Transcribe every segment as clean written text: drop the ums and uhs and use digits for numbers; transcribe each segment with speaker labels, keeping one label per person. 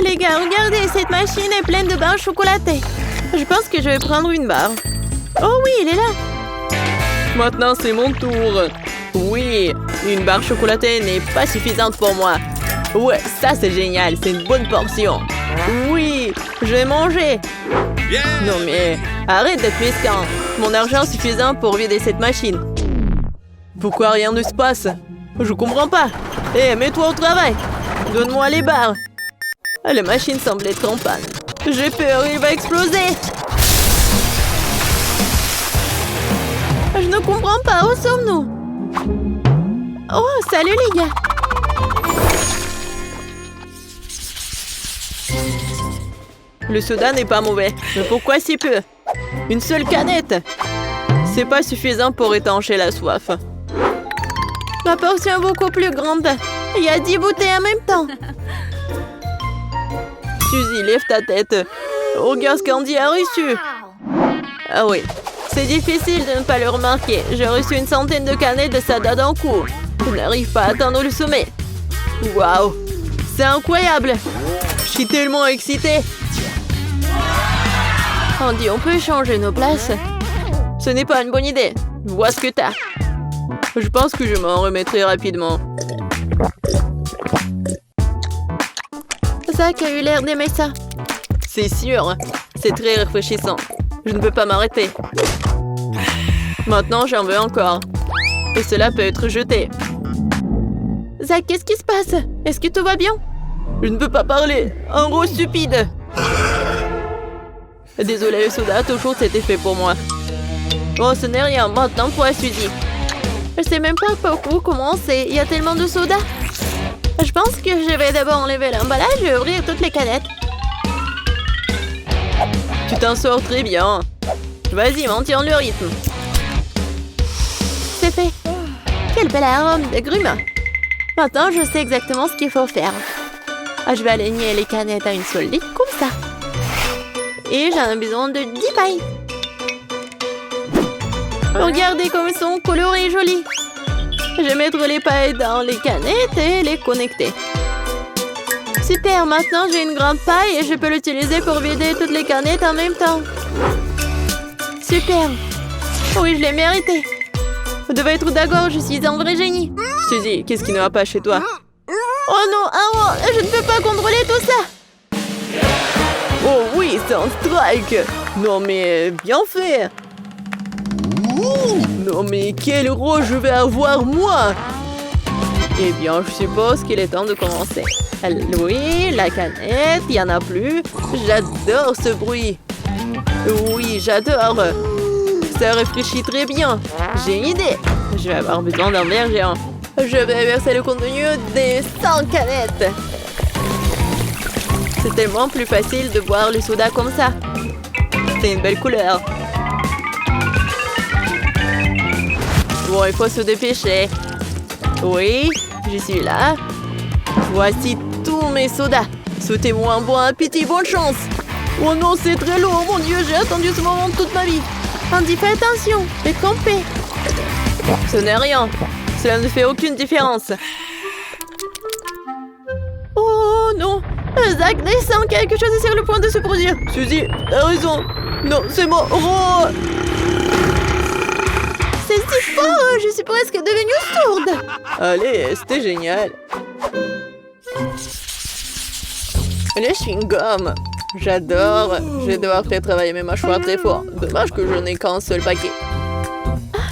Speaker 1: Les gars, regardez, cette machine est pleine de barres chocolatées. Je pense que je vais prendre une barre. Oh oui, il est là.
Speaker 2: Maintenant, c'est mon tour. Oui, une barre chocolatée n'est pas suffisante pour moi. Ouais, ça c'est génial, c'est une bonne portion. Oui, je vais manger. Non mais, arrête d'être mesquin. Mon argent est suffisant pour vider cette machine. Pourquoi rien ne se passe? Je comprends pas. Hé, mets-toi au travail. Donne-moi les barres. La machine semble être en panne. J'ai peur, il va exploser.
Speaker 1: Je ne comprends pas, où sommes-nous? Oh, salut les gars.
Speaker 2: Le soda n'est pas mauvais. Mais pourquoi si peu? Une seule canette. C'est pas suffisant pour étancher la soif.
Speaker 1: Ma portion est beaucoup plus grande. Il y a 10 bouteilles en même temps.
Speaker 2: Suzy, lève ta tête. Regarde ce qu'Andy a reçu. Ah oui, c'est difficile de ne pas le remarquer. J'ai reçu une centaine de canettes de soda d'un coup. Je n'arrive pas à atteindre le sommet. Waouh, c'est incroyable. Je suis tellement excitée.
Speaker 1: Andy, on peut changer nos places?
Speaker 2: Ce n'est pas une bonne idée. Vois ce que t'as. Je pense que je m'en remettrai rapidement.
Speaker 1: Zach a eu l'air d'aimer ça.
Speaker 2: C'est sûr. C'est très rafraîchissant. Je ne peux pas m'arrêter. Maintenant, j'en veux encore. Et cela peut être jeté.
Speaker 1: Zach, qu'est-ce qui se passe? Est-ce que tout va bien?
Speaker 2: Je ne peux pas parler. Un gros stupide. Désolé, le soda a toujours cet effet pour moi. Oh, ce n'est rien. Maintenant, pour Suzy.
Speaker 1: Je sais même pas par où commencer. Il y a tellement de soda. Je pense que je vais d'abord enlever l'emballage et ouvrir toutes les canettes.
Speaker 2: Tu t'en sors très bien. Vas-y, maintiens le rythme.
Speaker 1: C'est fait. Quel bel arôme de grumes. Maintenant, je sais exactement ce qu'il faut faire. Je vais aligner les canettes à une seule ligne, comme ça. Et j'en ai besoin de 10 pailles. Regardez comme ils sont colorés et jolis. Je vais mettre les pailles dans les canettes et les connecter. Super, maintenant j'ai une grande paille et je peux l'utiliser pour vider toutes les canettes en même temps. Super. Oui, je l'ai mérité. Vous devez être d'accord, je suis un vrai génie.
Speaker 2: Suzy, qu'est-ce qui ne va pas chez toi?
Speaker 1: Oh non, je ne peux pas contrôler tout ça.
Speaker 2: Oh oui, c'est un strike. Non mais, bien fait. Non mais, quel rôle je vais avoir moi? Eh bien, je suppose qu'il est temps de commencer. Oui, la canette, il n'y en a plus. J'adore ce bruit. Oui, j'adore. Ça réfléchit très bien. J'ai une idée. Je vais avoir besoin d'un verre géant. Je vais verser le contenu des 100 canettes. C'est tellement plus facile de boire le soda comme ça. C'est une belle couleur. Bon, il faut se dépêcher. Oui, je suis là. Voici tous mes sodas. Souhaitez-moi un bon appétit, bonne chance. Oh non, c'est très lourd, mon Dieu, j'ai attendu ce moment toute ma vie.
Speaker 1: Andy, fais attention, t'es trompé.
Speaker 2: Ce n'est rien. Cela ne fait aucune différence.
Speaker 1: Oh non, Zach descend, quelque chose est sur le point de se produire.
Speaker 2: Suzy, t'as raison. Non, c'est moi. Oh,
Speaker 1: c'est si fort, je suis presque devenue sourde.
Speaker 2: Allez, c'était génial. Le chewing-gum. J'adore. Je vais devoir peut-être travailler mes mâchoires très fort. Dommage que je n'ai qu'un seul paquet.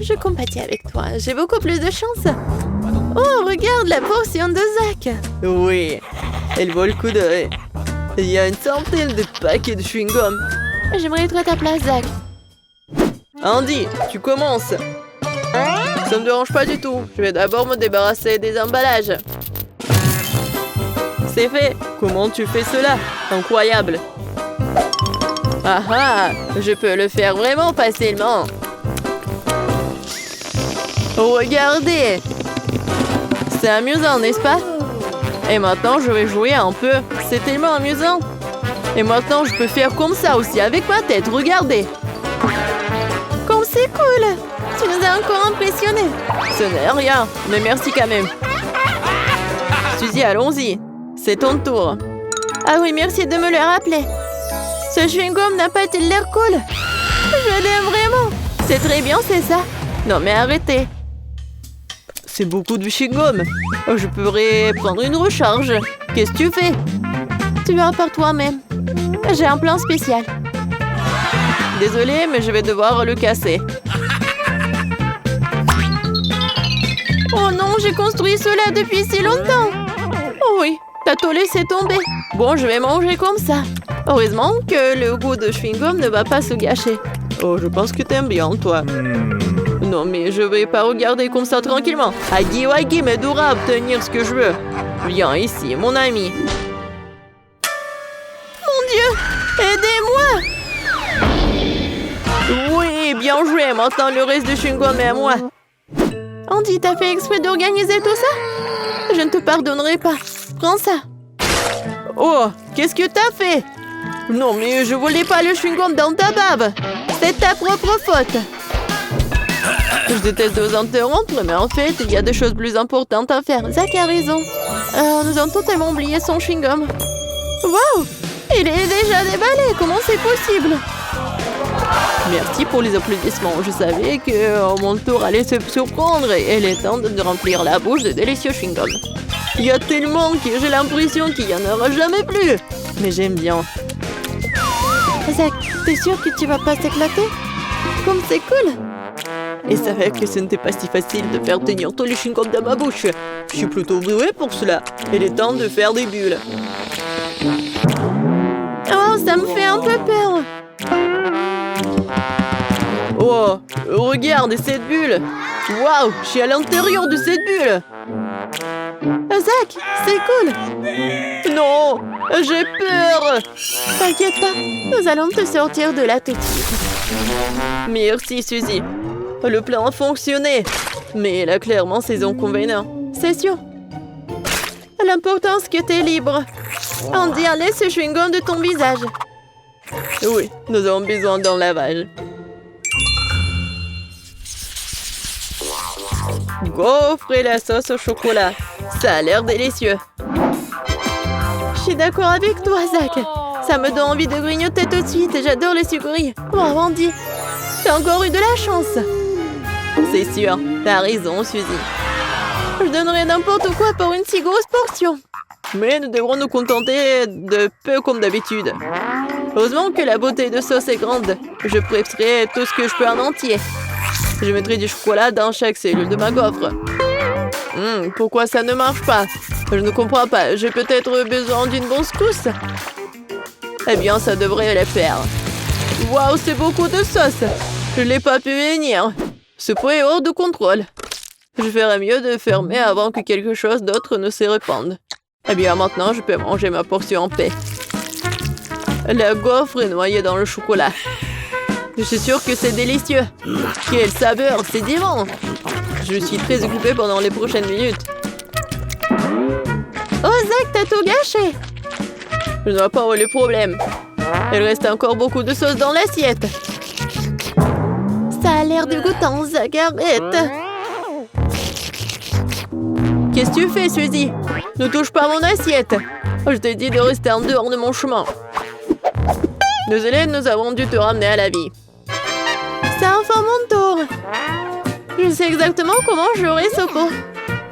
Speaker 1: Je compatis avec toi. J'ai beaucoup plus de chance. Oh, regarde la portion de Zach.
Speaker 2: Oui, elle vaut le coup d'œil. Il y a une centaine de paquets de chewing-gum.
Speaker 1: J'aimerais être à ta place, Zach.
Speaker 2: Andy, tu commences. Ça ne me dérange pas du tout. Je vais d'abord me débarrasser des emballages. C'est fait. Comment tu fais cela? Incroyable. Ah ah, je peux le faire vraiment facilement. Regardez. C'est amusant, n'est-ce pas? Et maintenant, je vais jouer un peu. C'est tellement amusant. Et maintenant, je peux faire comme ça aussi avec ma tête. Regardez.
Speaker 1: Comme c'est cool. Tu nous as encore impressionnés.
Speaker 2: Ce n'est rien, mais merci quand même. Suzy, allons-y. C'est ton tour.
Speaker 1: Ah oui, merci de me le rappeler. Ce chewing-gum n'a pas-il l'air cool? Je l'aime vraiment. C'est très bien, c'est ça? Non mais arrêtez.
Speaker 2: C'est beaucoup de chewing-gum. Je pourrais prendre une recharge. Qu'est-ce que tu fais?
Speaker 1: Tu verras par toi-même. J'ai un plan spécial.
Speaker 2: Désolée, mais je vais devoir le casser.
Speaker 1: Oh non, j'ai construit cela depuis si longtemps. Oh oui, t'as tout laissé tomber. Bon, je vais manger comme ça. Heureusement que le goût de chewing-gum ne va pas se gâcher.
Speaker 2: Oh, je pense que t'aimes bien, toi. Non, mais je vais pas regarder comme ça tranquillement. Agui Wagui m'aidera à obtenir ce que je veux. Viens ici, mon ami.
Speaker 1: Mon Dieu, aidez-moi!
Speaker 2: Oui, bien joué. Maintenant, le reste du chewing-gum est à moi.
Speaker 1: Andy, t'as fait exprès d'organiser tout ça? Je ne te pardonnerai pas. Prends ça.
Speaker 2: Oh, qu'est-ce que t'as fait? Non, mais je voulais pas le chewing-gum dans ta bave.
Speaker 1: C'est ta propre faute.
Speaker 2: Je déteste de vous interrompre, mais en fait, il y a des choses plus importantes à faire.
Speaker 1: Zach a raison. Nous avons totalement oublié son chewing-gum. Wow! Il est déjà déballé. Comment c'est possible?
Speaker 2: Merci pour les applaudissements. Je savais que mon tour allait se surprendre et il est temps de remplir la bouche de délicieux chewing-gum. Il y a tellement que j'ai l'impression qu'il n'y en aura jamais plus. Mais j'aime bien.
Speaker 1: Zach, t'es sûr que tu vas pas t'éclater? Comme c'est cool!
Speaker 2: Et c'est vrai que ce n'était pas si facile de faire tenir tous les chewing-gums dans ma bouche. Je suis plutôt douée pour cela. Il est temps de faire des bulles.
Speaker 1: Oh, ça me fait un peu peur.
Speaker 2: Oh, regarde cette bulle. Waouh, je suis à l'intérieur de cette bulle.
Speaker 1: Zach, c'est cool.
Speaker 2: Non, j'ai peur.
Speaker 1: T'inquiète pas, nous allons te sortir de là tout de suite.
Speaker 2: Merci, Suzy. Le plan a fonctionné, mais il a clairement ses inconvénients.
Speaker 1: C'est sûr. L'important, c'est que t'es libre. Andy, enlève ce chewing-gum de ton visage.
Speaker 2: Oui, nous avons besoin d'un lavage. Gaufre et la sauce au chocolat. Ça a l'air délicieux.
Speaker 1: Je suis d'accord avec toi, Zach. Ça me donne envie de grignoter tout de suite. J'adore les sucreries. Bravo, Andy. T'as encore eu de la chance.
Speaker 2: C'est sûr, t'as raison, Suzy.
Speaker 1: Je donnerais n'importe quoi pour une si grosse portion.
Speaker 2: Mais nous devrons nous contenter de peu comme d'habitude. Heureusement que la bouteille de sauce est grande. Je préparerai tout ce que je peux en entier. Je mettrai du chocolat dans chaque cellule de ma gaufre. Pourquoi ça ne marche pas? Je ne comprends pas. J'ai peut-être besoin d'une bonne secousse. Eh bien, ça devrait le faire. Waouh, c'est beaucoup de sauce. Je ne l'ai pas pu venir. Ce point est hors de contrôle. Je ferais mieux de fermer avant que quelque chose d'autre ne se répande. Eh bien, maintenant, je peux manger ma portion en paix. La gaufre est noyée dans le chocolat. Je suis sûre que c'est délicieux. Quelle saveur, c'est divin. Je suis très occupée pendant les prochaines minutes.
Speaker 1: Oh, Zach, t'as tout gâché.
Speaker 2: Je ne vois pas où est le problème. Il reste encore beaucoup de sauce dans l'assiette.
Speaker 1: Ça a l'air dégoûtant, Zach, arrête.
Speaker 2: Qu'est-ce que tu fais, Suzy? Ne touche pas à mon assiette. Je t'ai dit de rester en dehors de mon chemin. Désolée, nous avons dû te ramener à la vie.
Speaker 1: C'est enfin mon tour. Je sais exactement comment j'aurai ce pot.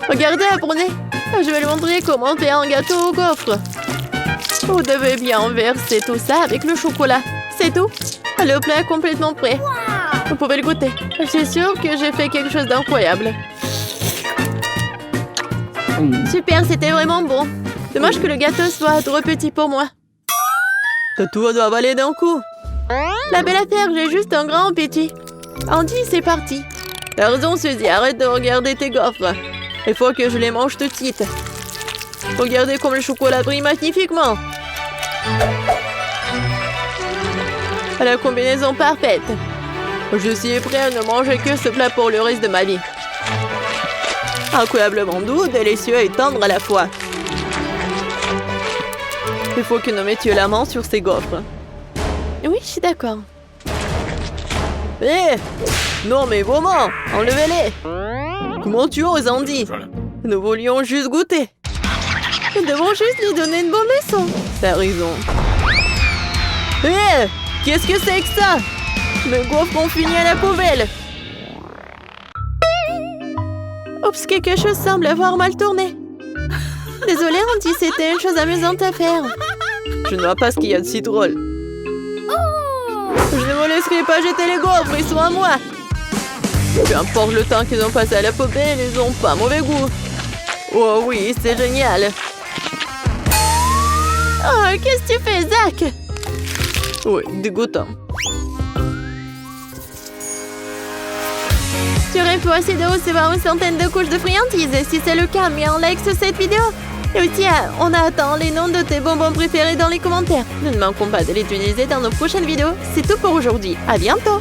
Speaker 1: Regardez, apprenez. Je vais lui montrer comment faire un gâteau aux gaufres. Vous devez bien verser tout ça avec le chocolat. C'est tout. Le plat est complètement prêt. Vous pouvez le goûter. Je suis sûre que j'ai fait quelque chose d'incroyable. Super, c'était vraiment bon. Dommage que le gâteau soit trop petit pour moi.
Speaker 2: Tout doit avaler d'un coup.
Speaker 1: La belle affaire, j'ai juste un grand appétit. Andy, c'est parti.
Speaker 2: T'as raison, Suzy, arrête de regarder tes gaufres. Il faut que je les mange tout de suite. Regardez comme le chocolat brille magnifiquement. La combinaison parfaite. Je suis prêt à ne manger que ce plat pour le reste de ma vie. Incroyablement doux, délicieux et tendre à la fois. Il faut que nous mettions la main sur ces gaufres.
Speaker 1: Oui, je suis d'accord.
Speaker 2: Hé! Non mais vraiment! Enlevez-les! Comment tu oses, Andy? Nous voulions juste goûter.
Speaker 1: Nous devons juste lui donner une bonne leçon.
Speaker 2: T'as raison. Hé! Qu'est-ce que c'est que ça? Mes gaufres ont fini à la poubelle.
Speaker 1: Oups, quelque chose semble avoir mal tourné. Désolée, Randy, c'était une chose amusante à faire.
Speaker 2: Je ne vois pas ce qu'il y a de si drôle. Je ne vous laisserai pas jeter les gaufres, ils sont à moi. Peu importe le temps qu'ils ont passé à la poubelle, ils n'ont pas mauvais goût. Oh oui, c'est génial.
Speaker 1: Oh, qu'est-ce que tu fais, Zach?
Speaker 2: Oui, dégoûtant.
Speaker 1: Tu aurais pu essayer de recevoir une centaine de couches de friandises. Si c'est le cas, mets un like sur cette vidéo. Et aussi, on attend les noms de tes bonbons préférés dans les commentaires. Nous ne manquons pas de les utiliser dans nos prochaines vidéos. C'est tout pour aujourd'hui. À bientôt!